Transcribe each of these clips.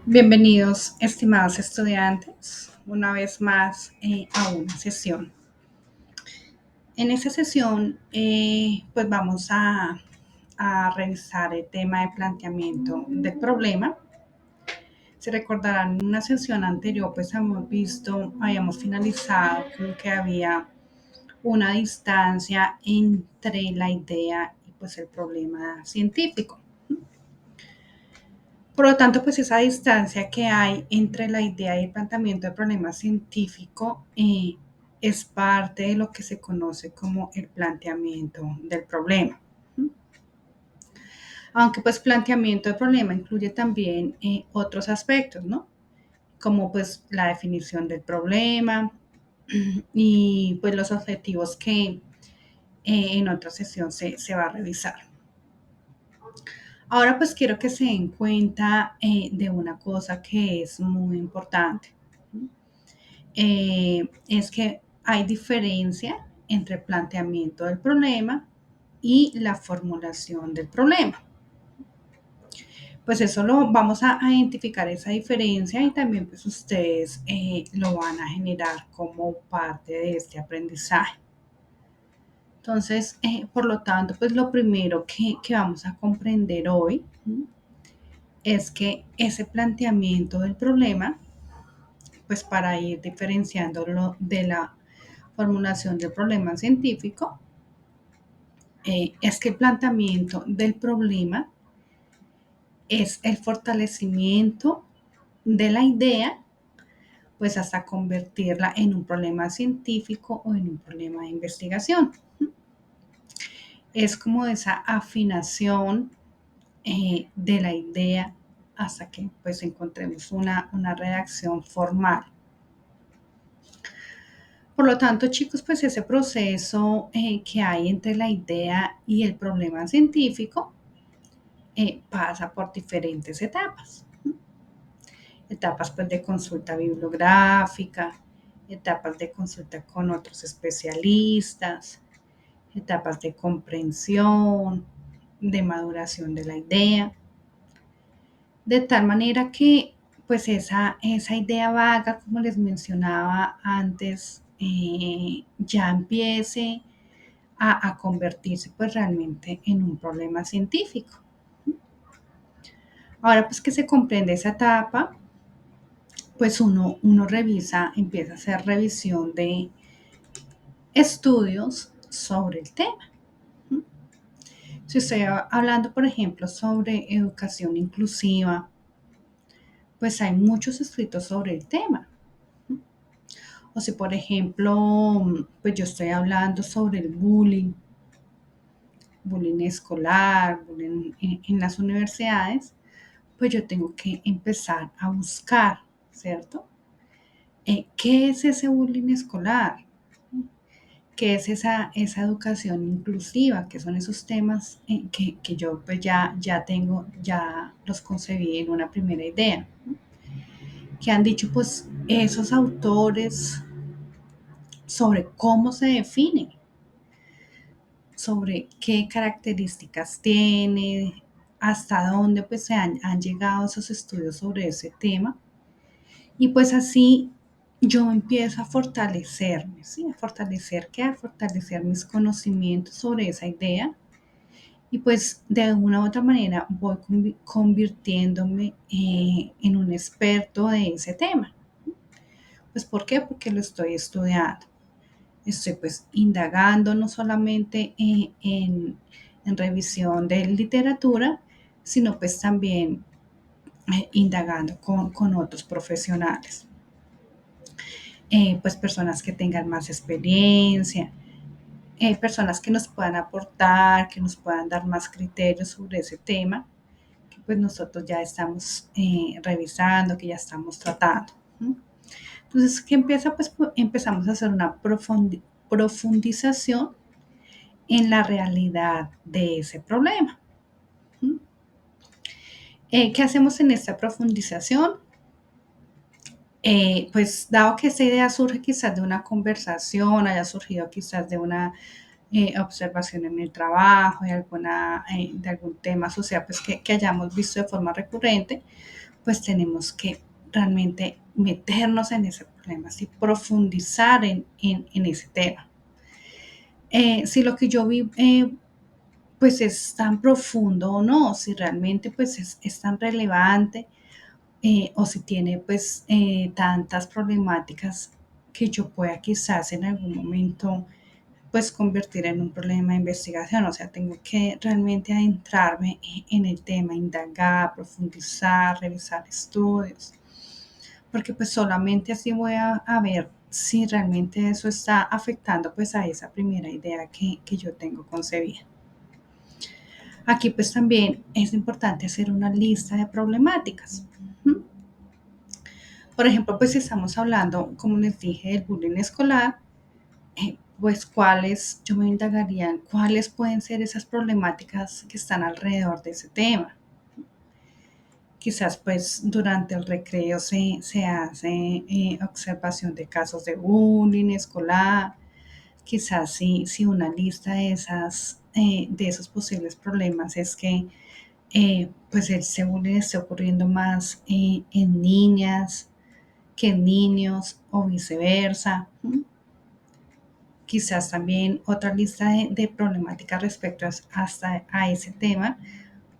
Bienvenidos, estimados estudiantes, una vez más a una sesión. En esta sesión, pues vamos a revisar el tema de planteamiento del problema. Se recordarán, en una sesión anterior, pues habíamos finalizado con que había una distancia entre la idea y pues el problema científico. Por lo tanto, pues esa distancia que hay entre la idea y el planteamiento del problema científico es parte de lo que se conoce como el planteamiento del problema. Aunque pues planteamiento del problema incluye también otros aspectos, ¿no? Como pues la definición del problema y pues los objetivos que en otra sesión se va a revisar. Ahora pues quiero que se den cuenta de una cosa que es muy importante. Es que hay diferencia entre el planteamiento del problema y la formulación del problema. Pues eso lo vamos a identificar esa diferencia y también pues ustedes lo van a generar como parte de este aprendizaje. Entonces, por lo tanto, pues lo primero que vamos a comprender hoy es que ese planteamiento del problema, pues para ir diferenciándolo de la formulación del problema científico, es que el planteamiento del problema es el fortalecimiento de la idea, pues hasta convertirla en un problema científico o en un problema de investigación. Es como esa afinación de la idea hasta que pues encontremos una redacción formal. Por lo tanto, chicos, pues ese proceso que hay entre la idea y el problema científico pasa por diferentes etapas. Etapas pues, de consulta bibliográfica, etapas de consulta con otros especialistas, etapas de comprensión, de maduración de la idea, de tal manera que pues esa idea vaga, como les mencionaba antes, ya empiece a convertirse pues realmente en un problema científico. Ahora pues que se comprende esa etapa, pues uno revisa, empieza a hacer revisión de estudios sobre el tema. Si estoy hablando, por ejemplo, sobre educación inclusiva, pues hay muchos escritos sobre el tema. O si, por ejemplo, pues yo estoy hablando sobre el bullying escolar, bullying en las universidades, pues yo tengo que empezar a buscar, ¿cierto? ¿Qué es ese bullying escolar? ¿Qué es esa educación inclusiva? ¿Qué son esos temas que yo pues ya tengo, ya los concebí en una primera idea? Que han dicho pues esos autores sobre cómo se define, sobre qué características tiene, hasta dónde pues han llegado esos estudios sobre ese tema. Y pues así yo empiezo a fortalecerme, ¿sí? A fortalecer qué, a fortalecer mis conocimientos sobre esa idea. Y pues de una u otra manera voy convirtiéndome en un experto de ese tema. Pues ¿por qué? Porque lo estoy estudiando. Estoy pues indagando no solamente en revisión de literatura, sino pues también indagando con otros profesionales. Pues personas que tengan más experiencia, personas que nos puedan aportar, que nos puedan dar más criterios sobre ese tema, que pues nosotros ya estamos revisando, que ya estamos tratando. Entonces, ¿qué empieza? Pues empezamos a hacer una profundización en la realidad de ese problema. ¿Qué hacemos en esta profundización? Pues dado que esta idea surge quizás de una conversación, haya surgido quizás de una observación en el trabajo, de algún tema social pues, que hayamos visto de forma recurrente, pues tenemos que realmente meternos en ese problema, así profundizar en ese tema. Si lo que yo vi pues es tan profundo o no, si realmente pues es tan relevante o si tiene pues tantas problemáticas que yo pueda quizás en algún momento pues convertir en un problema de investigación. O sea, tengo que realmente adentrarme en el tema, indagar, profundizar, revisar estudios, porque pues solamente así voy a ver si realmente eso está afectando pues a esa primera idea que yo tengo concebida. Aquí pues también es importante hacer una lista de problemáticas. Por ejemplo, pues si estamos hablando, como les dije, del bullying escolar, pues cuáles, yo me indagaría en cuáles pueden ser esas problemáticas que están alrededor de ese tema. Quizás pues durante el recreo se hace observación de casos de bullying escolar, quizás si una lista de esos posibles problemas es que pues ese bullying esté ocurriendo más en niñas que en niños o viceversa. Quizás también otra lista de problemáticas respecto hasta a ese tema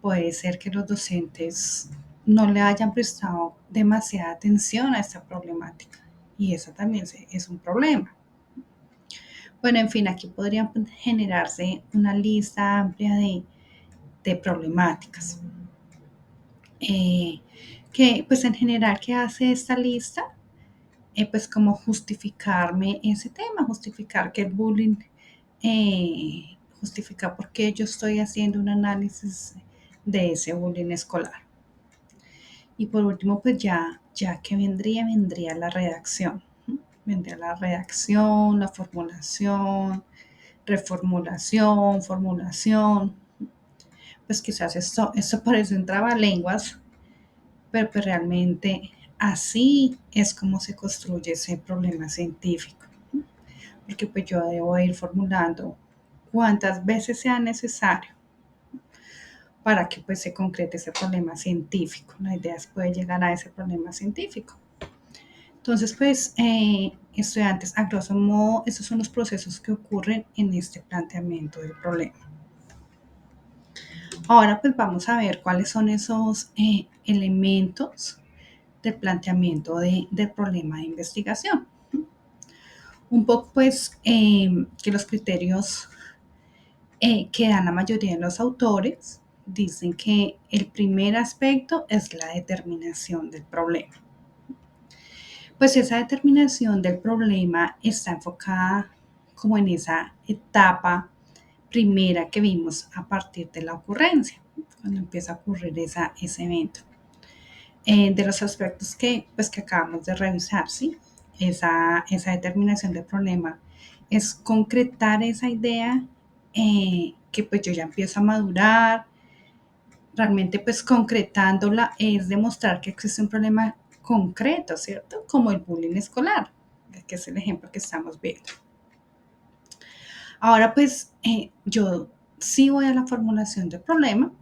puede ser que los docentes no le hayan prestado demasiada atención a esta problemática y eso también es un problema. Bueno, en fin, aquí podrían generarse una lista amplia de problemáticas. Eh, que pues en general, ¿qué hace esta lista? Pues como justificarme ese tema, justificar que el bullying, justificar por qué yo estoy haciendo un análisis de ese bullying escolar. Y por último, pues ya que vendría la redacción. Vendría la redacción, la formulación, reformulación, formulación. Pues quizás esto parece un trabalenguas, pero pues realmente así es como se construye ese problema científico. Porque pues yo debo ir formulando cuantas veces sea necesario para que pues se concrete ese problema científico. La idea es poder llegar a ese problema científico. Entonces, pues, estudiantes, a grosso modo, estos son los procesos que ocurren en este planteamiento del problema. Ahora, pues, vamos a ver cuáles son esos elementos del planteamiento del problema de investigación. Un poco, pues, que los criterios que dan la mayoría de los autores dicen que el primer aspecto es la determinación del problema. Pues esa determinación del problema está enfocada como en esa etapa primera que vimos a partir de la ocurrencia, cuando empieza a ocurrir ese evento. De los aspectos que acabamos de revisar, ¿sí? Esa determinación del problema es concretar esa idea que pues yo ya empiezo a madurar, realmente pues concretándola es demostrar que existe un problema concreto, ¿cierto? Como el bullying escolar, que es el ejemplo que estamos viendo. Ahora pues yo sí voy a la formulación del problema,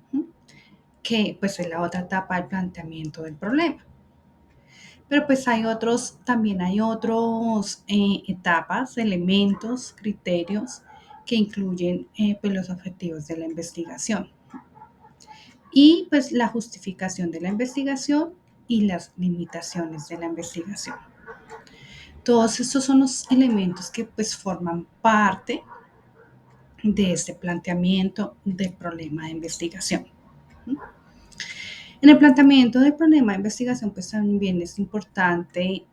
que pues es la otra etapa del planteamiento del problema. Pero pues también hay otros etapas, elementos, criterios que incluyen pues los objetivos de la investigación y pues la justificación de la investigación y las limitaciones de la investigación. Todos estos son los elementos que pues forman parte de este planteamiento del problema de investigación. En el planteamiento del problema de investigación, pues también es importante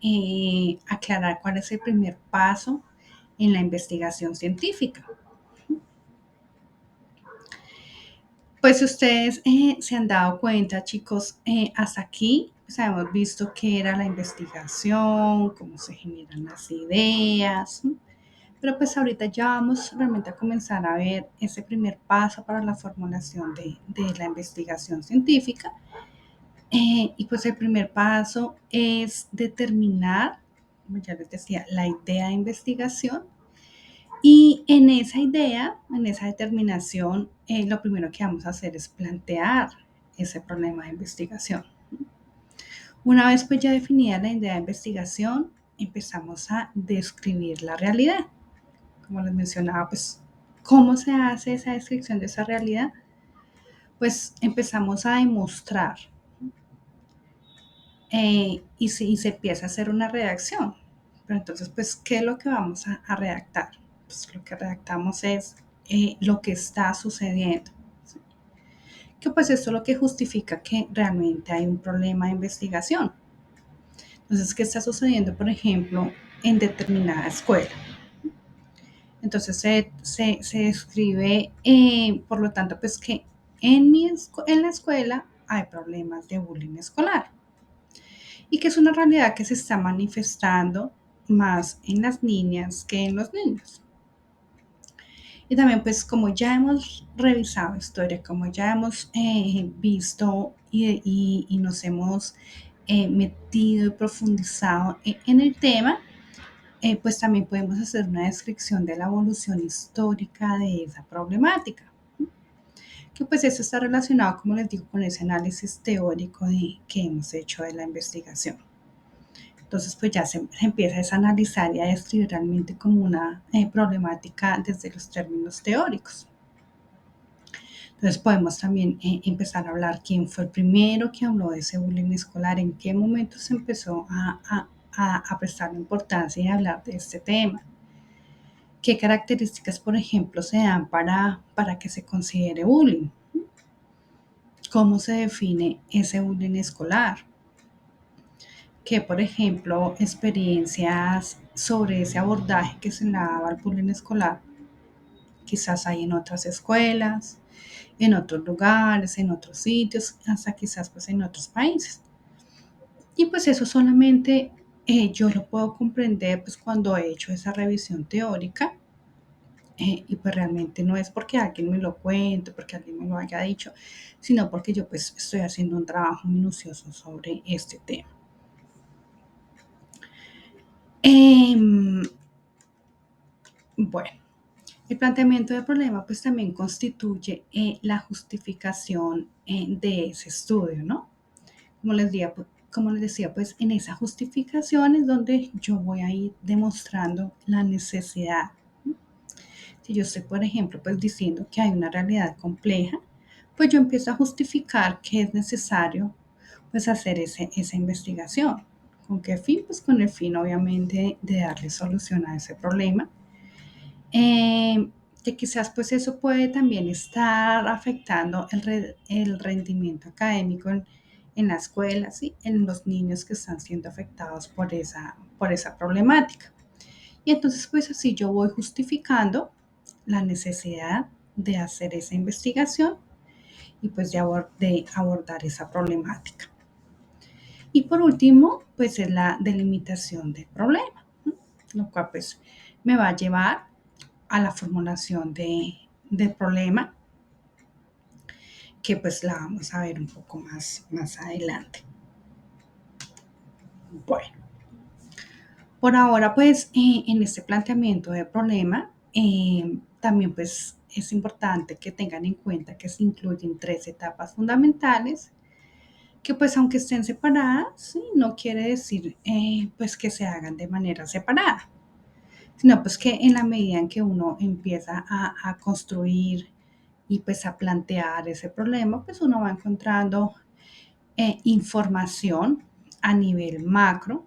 aclarar cuál es el primer paso en la investigación científica. Pues ustedes se han dado cuenta, chicos, hasta aquí pues, hemos visto qué era la investigación, cómo se generan las ideas, pero pues ahorita ya vamos realmente a comenzar a ver ese primer paso para la formulación de la investigación científica. Y pues el primer paso es determinar, como ya les decía, la idea de investigación. Y en esa idea, en esa determinación, lo primero que vamos a hacer es plantear ese problema de investigación. Una vez pues ya definida la idea de investigación, empezamos a describir la realidad. Como les mencionaba, pues, ¿cómo se hace esa descripción de esa realidad? Pues empezamos a demostrar y se empieza a hacer una redacción. Pero entonces, pues, ¿qué es lo que vamos a redactar? Pues lo que redactamos es lo que está sucediendo. ¿Sí? Que pues esto es lo que justifica que realmente hay un problema de investigación. Entonces, ¿qué está sucediendo, por ejemplo, en determinada escuela? Entonces se describe, por lo tanto, pues que en la escuela hay problemas de bullying escolar y que es una realidad que se está manifestando más en las niñas que en los niños. Y también pues como ya hemos revisado historia, como ya hemos visto y nos hemos metido y profundizado en el tema, pues también podemos hacer una descripción de la evolución histórica de esa problemática, que pues eso está relacionado, como les digo, con ese análisis teórico que hemos hecho de la investigación. Entonces, pues ya se empieza a analizar y a describir realmente como una problemática desde los términos teóricos. Entonces podemos también empezar a hablar quién fue el primero que habló de ese bullying escolar, en qué momento se empezó a prestar importancia y a hablar de este tema. ¿Qué características, por ejemplo, se dan para que se considere bullying? ¿Cómo se define ese bullying escolar? ¿Qué, por ejemplo, experiencias sobre ese abordaje que se le daba al bullying escolar quizás hay en otras escuelas, en otros lugares, en otros sitios, hasta quizás pues en otros países? Y pues eso solamente yo lo puedo comprender pues cuando he hecho esa revisión teórica. Y pues realmente no es porque alguien me lo cuente, porque alguien me lo haya dicho, sino porque yo pues estoy haciendo un trabajo minucioso sobre este tema. Eh, bueno, el planteamiento del problema pues también constituye la justificación de ese estudio, ¿no? Como les decía, pues en esa justificación es donde yo voy a ir demostrando la necesidad. Si yo estoy, por ejemplo, pues diciendo que hay una realidad compleja, pues yo empiezo a justificar que es necesario pues hacer esa investigación. ¿Con qué fin? Pues con el fin obviamente de darle solución a ese problema. Que quizás pues eso puede también estar afectando el rendimiento académico en la escuela, ¿sí? En los niños que están siendo afectados por esa problemática. Y entonces pues así yo voy justificando la necesidad de hacer esa investigación y pues de abordar esa problemática. Y por último, pues es la delimitación del problema, ¿no? Lo cual pues me va a llevar a la formulación del problema, que pues la vamos a ver un poco más adelante. Bueno, por ahora pues en este planteamiento de problema, también pues es importante que tengan en cuenta que se incluyen tres etapas fundamentales que pues aunque estén separadas, ¿sí? No quiere decir pues que se hagan de manera separada, sino pues que en la medida en que uno empieza a construir y pues a plantear ese problema, pues uno va encontrando información a nivel macro,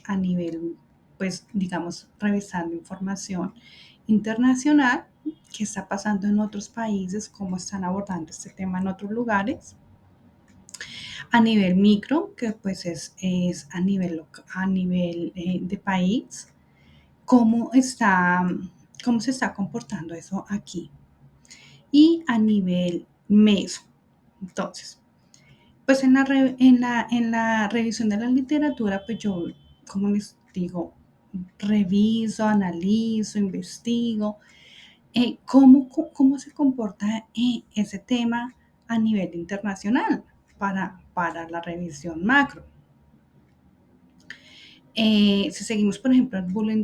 a nivel pues digamos revisando información internacional, qué está pasando en otros países, cómo están abordando este tema en otros lugares, a nivel micro, que pues es a nivel de país, cómo, está, cómo se está comportando eso aquí. Y a nivel meso. Entonces, pues en la revisión de la literatura, pues yo, como les digo, reviso, analizo, investigo, cómo se comporta ese tema a nivel internacional para la revisión macro. Si seguimos, por ejemplo, el bullying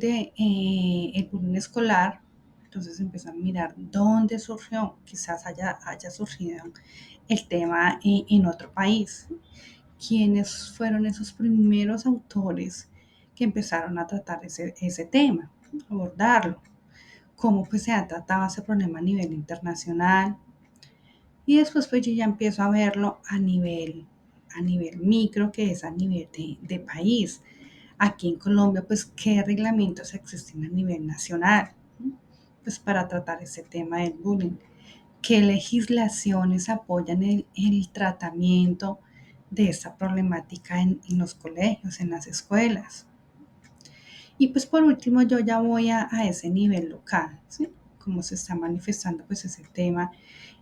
escolar, entonces empezamos a mirar dónde surgió, quizás haya surgido el tema en otro país. quiénes fueron esos primeros autores que empezaron a tratar ese tema, abordarlo, cómo pues se ha tratado ese problema a nivel internacional. Y después pues yo ya empiezo a verlo a nivel micro, que es a nivel de país. Aquí en Colombia, pues, ¿qué reglamentos existen a nivel nacional? Pues para tratar ese tema del bullying. ¿Qué legislaciones apoyan el tratamiento de esta problemática en los colegios, en las escuelas? Y pues por último, yo ya voy a ese nivel local, ¿sí? Cómo se está manifestando pues ese tema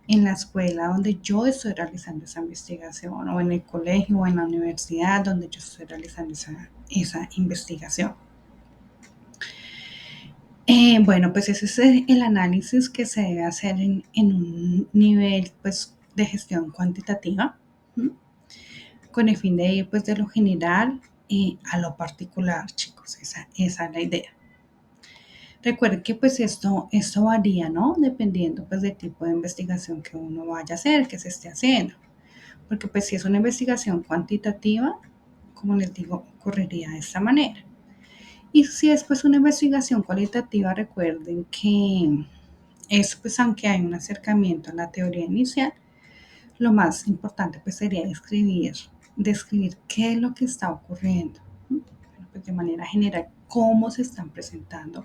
en la escuela donde yo estoy realizando esa investigación, o en el colegio o en la universidad donde yo estoy realizando esa investigación. Bueno, pues ese es el análisis que se debe hacer en un nivel pues, de gestión cuantitativa, ¿sí? Con el fin de ir pues, de lo general a lo particular, chicos. Esa es la idea. Recuerden que pues esto varía, ¿no? Dependiendo pues del tipo de investigación que uno vaya a hacer, que se esté haciendo. Porque pues si es una investigación cuantitativa, como les digo, ocurriría de esta manera. Y si es pues una investigación cualitativa, recuerden que eso pues aunque hay un acercamiento a la teoría inicial, lo más importante pues sería describir qué es lo que está ocurriendo, ¿no? Bueno, pues de manera general, cómo se están presentando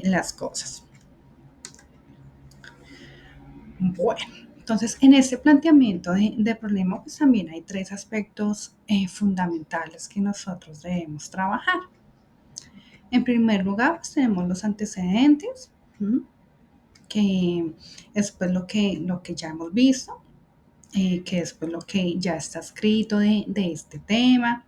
las cosas. Bueno, entonces en este planteamiento de problema pues también hay tres aspectos fundamentales que nosotros debemos trabajar. En primer lugar, pues tenemos los antecedentes, ¿sí? Que es pues lo que ya hemos visto, que es pues lo que ya está escrito de este tema,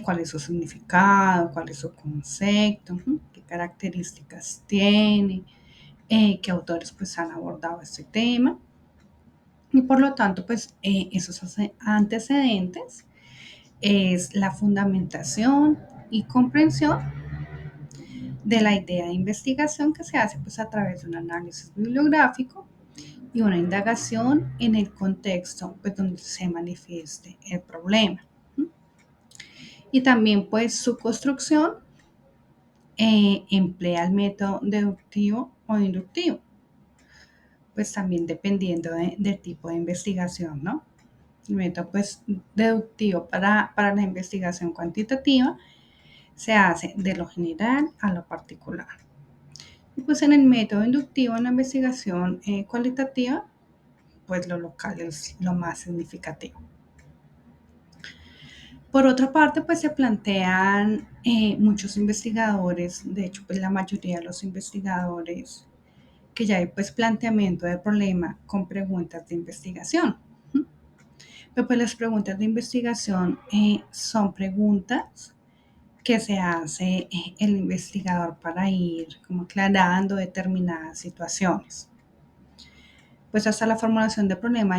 cuál es su significado, cuál es su concepto, ¿sí? Qué características tiene, qué autores pues han abordado este tema. Y por lo tanto, pues esos antecedentes es la fundamentación y comprensión de la idea de investigación que se hace pues a través de un análisis bibliográfico y una indagación en el contexto pues donde se manifieste el problema. Y también pues su construcción emplea el método deductivo o inductivo, pues también dependiendo del tipo de investigación, ¿no? El método pues deductivo para la investigación cuantitativa se hace de lo general a lo particular. Y pues en el método inductivo en la investigación cualitativa, pues lo local es lo más significativo. Por otra parte, pues se plantean muchos investigadores, de hecho, pues la mayoría de los investigadores, que ya hay pues planteamiento de problema con preguntas de investigación. Pero pues las preguntas de investigación son preguntas que se hace el investigador para ir como aclarando determinadas situaciones. Pues hasta la formulación del problema,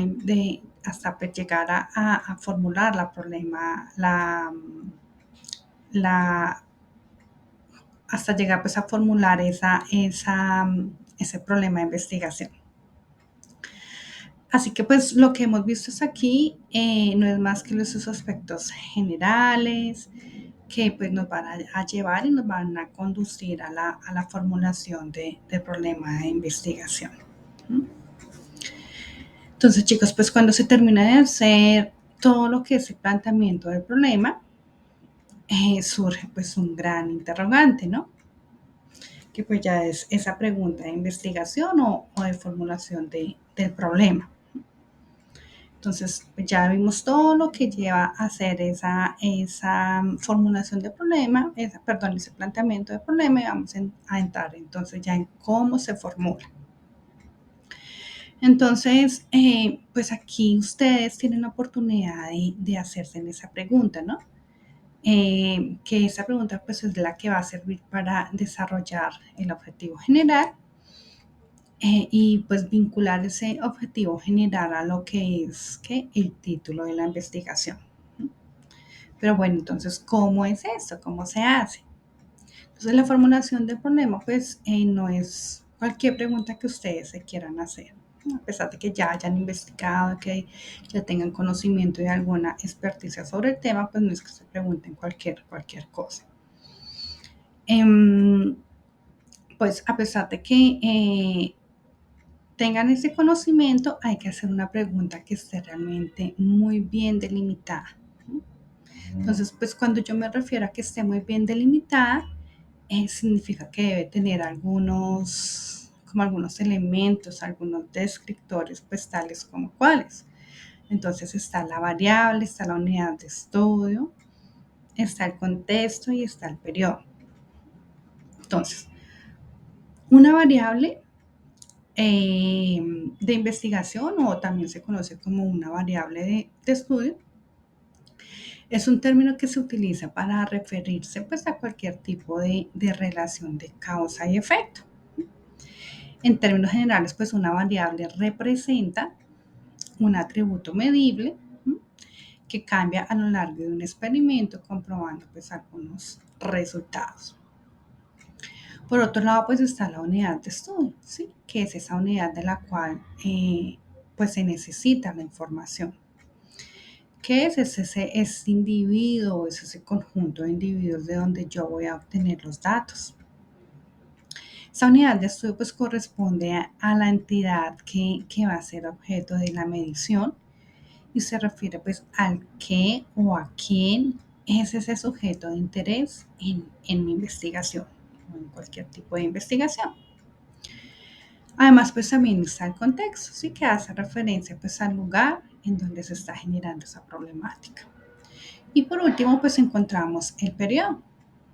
hasta pues llegar a formular la problema, hasta llegar pues a formular ese problema de investigación. Así que pues lo que hemos visto hasta aquí no es más que esos aspectos generales que pues nos van a llevar y nos van a conducir a la formulación del problema de investigación. Entonces, chicos, pues cuando se termina de hacer todo lo que es el planteamiento del problema, surge pues un gran interrogante, ¿no? Que pues ya es esa pregunta de investigación o de formulación del problema. Entonces, pues ya vimos todo lo que lleva a hacer esa formulación de problema, ese planteamiento de problema, y vamos a entrar entonces ya en cómo se formula. Entonces, pues aquí ustedes tienen la oportunidad de hacerse esa pregunta, ¿no? Que esa pregunta pues es la que va a servir para desarrollar el objetivo general y pues vincular ese objetivo general a lo que es el título de la investigación. Pero bueno, entonces, ¿cómo es esto? ¿Cómo se hace? Entonces, la formulación del problema pues no es cualquier pregunta que ustedes se quieran hacer. a pesar de que ya hayan investigado, que ya tengan conocimiento y alguna experticia sobre el tema, pues no es que se pregunten cualquier cosa. Pues a pesar de que tengan ese conocimiento, hay que hacer una pregunta que esté realmente muy bien delimitada. Entonces, pues cuando yo me refiero a que esté muy bien delimitada, significa que debe tener algunos elementos, algunos descriptores, pues tales como cuáles. Entonces está la variable, está la unidad de estudio, está el contexto y está el periodo. Entonces, una variable de investigación o también se conoce como una variable de estudio. Es un término que se utiliza para referirse pues, a cualquier tipo de relación de causa y efecto. En términos generales, pues una variable representa un atributo medible que cambia a lo largo de un experimento comprobando pues algunos resultados. Por otro lado, pues está la unidad de estudio, ¿sí? Que es esa unidad de la cual pues se necesita la información. ¿Qué es ese individuo? Es ese conjunto de individuos de donde yo voy a obtener los datos. Esa unidad de estudio pues corresponde a la entidad que va a ser objeto de la medición y se refiere pues al qué o a quién es ese sujeto de interés en mi investigación o en cualquier tipo de investigación. Además, pues también está el contexto, sí que hace referencia pues al lugar en donde se está generando esa problemática. Y por último, pues encontramos el periodo.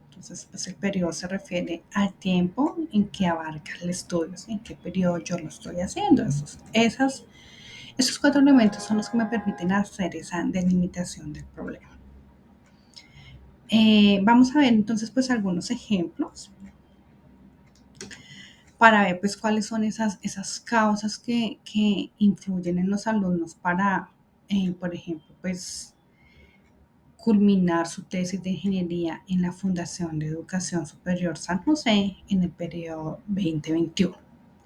Entonces, pues el periodo se refiere al tiempo en que abarca el estudio, ¿sí? En qué periodo yo lo estoy haciendo. Esos cuatro elementos son los que me permiten hacer esa delimitación del problema. Vamos a ver entonces pues algunos ejemplos para ver pues cuáles son esas causas que influyen en los alumnos para, por ejemplo, pues culminar su tesis de ingeniería en la Fundación de Educación Superior San José en el periodo 2021.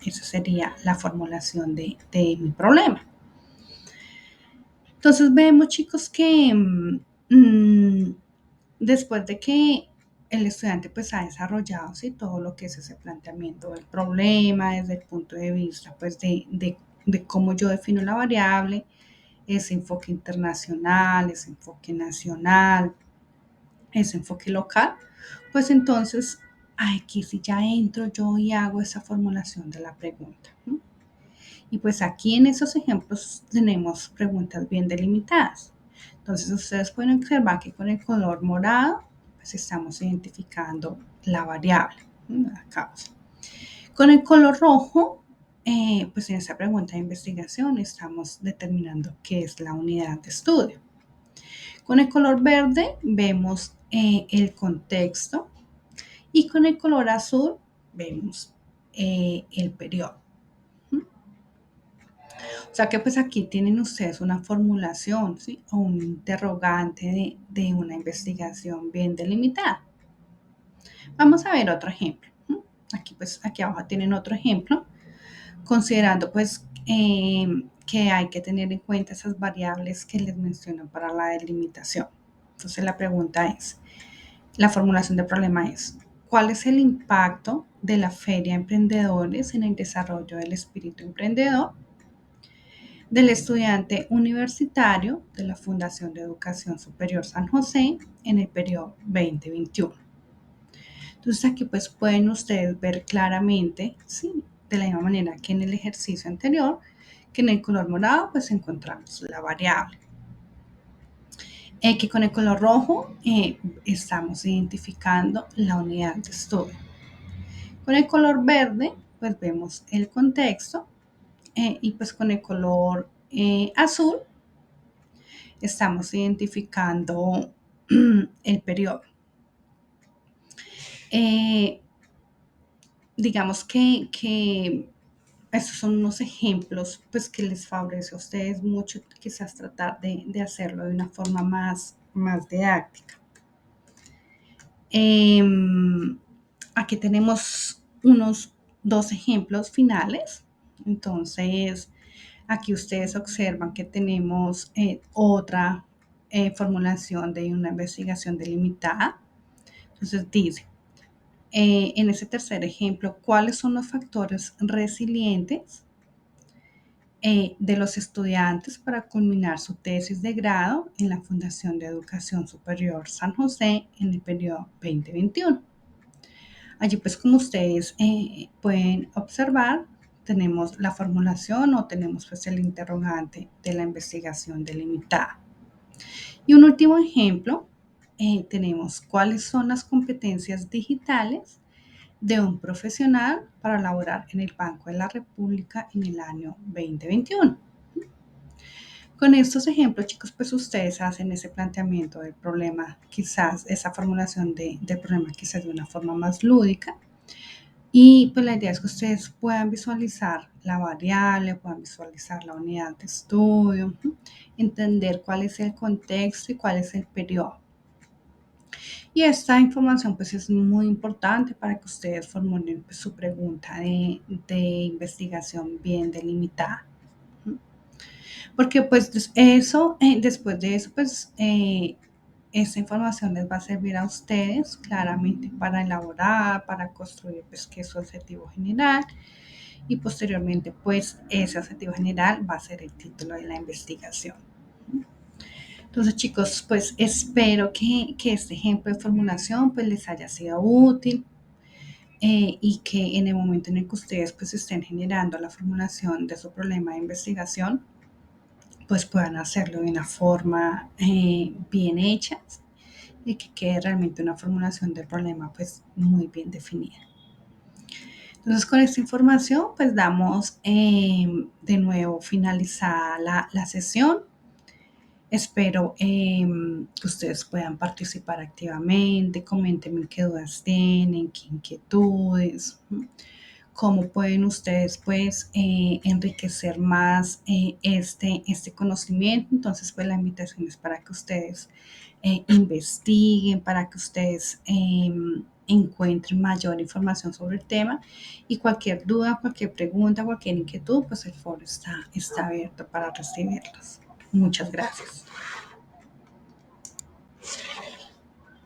Esa sería la formulación de mi problema. Entonces vemos, chicos, que después de que el estudiante pues ha desarrollado ¿sí? todo lo que es ese planteamiento del problema desde el punto de vista pues de cómo yo defino la variable, ese enfoque internacional, ese enfoque nacional, ese enfoque local, pues entonces aquí sí ya entro yo y hago esa formulación de la pregunta. ¿No? Y pues aquí en esos ejemplos tenemos preguntas bien delimitadas. Entonces ustedes pueden observar que con el color morado pues estamos identificando la variable, la causa. Con el color rojo, pues en esta pregunta de investigación estamos determinando qué es la unidad de estudio. Con el color verde vemos el contexto y con el color azul vemos el periodo. O sea que pues aquí tienen ustedes una formulación, ¿sí? O un interrogante de una investigación bien delimitada. Vamos a ver otro ejemplo. Aquí pues aquí abajo tienen otro ejemplo, considerando pues que hay que tener en cuenta esas variables que les menciono para la delimitación. Entonces la pregunta es, la formulación del problema es, ¿cuál es el impacto de la Feria de Emprendedores en el desarrollo del espíritu emprendedor del estudiante universitario de la Fundación de Educación Superior San José en el periodo 2021? Entonces aquí pues pueden ustedes ver claramente, ¿sí? De la misma manera que en el ejercicio anterior, que en el color morado pues encontramos la variable. Que con el color rojo estamos identificando la unidad de estudio. Con el color verde pues vemos el contexto y pues con el color azul estamos identificando el periodo. Digamos que estos son unos ejemplos pues que les favorece a ustedes mucho quizás tratar de hacerlo de una forma más didáctica. Aquí tenemos unos dos ejemplos finales. Entonces, Aquí ustedes observan que tenemos otra formulación de una investigación delimitada. Entonces dice, en ese tercer ejemplo, ¿cuáles son los factores resilientes de los estudiantes para culminar su tesis de grado en la Fundación de Educación Superior San José en el periodo 2021? Allí pues como ustedes pueden observar, tenemos la formulación o tenemos pues el interrogante de la investigación delimitada. Y un último ejemplo, tenemos cuáles son las competencias digitales de un profesional para laborar en el Banco de la República en el año 2021. Con estos ejemplos, chicos, pues ustedes hacen ese planteamiento del problema, quizás esa formulación del problema quizás de una forma más lúdica. Y pues la idea es que ustedes puedan visualizar la variable, puedan visualizar la unidad de estudio, entender cuál es el contexto y cuál es el periodo. Y esta información pues es muy importante para que ustedes formulen pues, su pregunta de investigación bien delimitada. Porque pues eso, después de eso, pues esta información les va a servir a ustedes claramente para elaborar, para construir pues que es su objetivo general y posteriormente pues ese objetivo general va a ser el título de la investigación. Entonces chicos, pues espero que este ejemplo de formulación pues les haya sido útil. Y que en el momento en el que ustedes pues estén generando la formulación de su problema de investigación, pues puedan hacerlo de una forma bien hecha y que quede realmente una formulación del problema pues muy bien definida. Entonces con esta información pues damos de nuevo finalizada la sesión. Espero que ustedes puedan participar activamente, coméntenme qué dudas tienen, qué inquietudes, cómo pueden ustedes pues enriquecer más este conocimiento. Entonces pues la invitación es para que ustedes investiguen, para que ustedes encuentren mayor información sobre el tema y cualquier duda, cualquier pregunta, cualquier inquietud, pues el foro está abierto para recibirlas. Muchas gracias.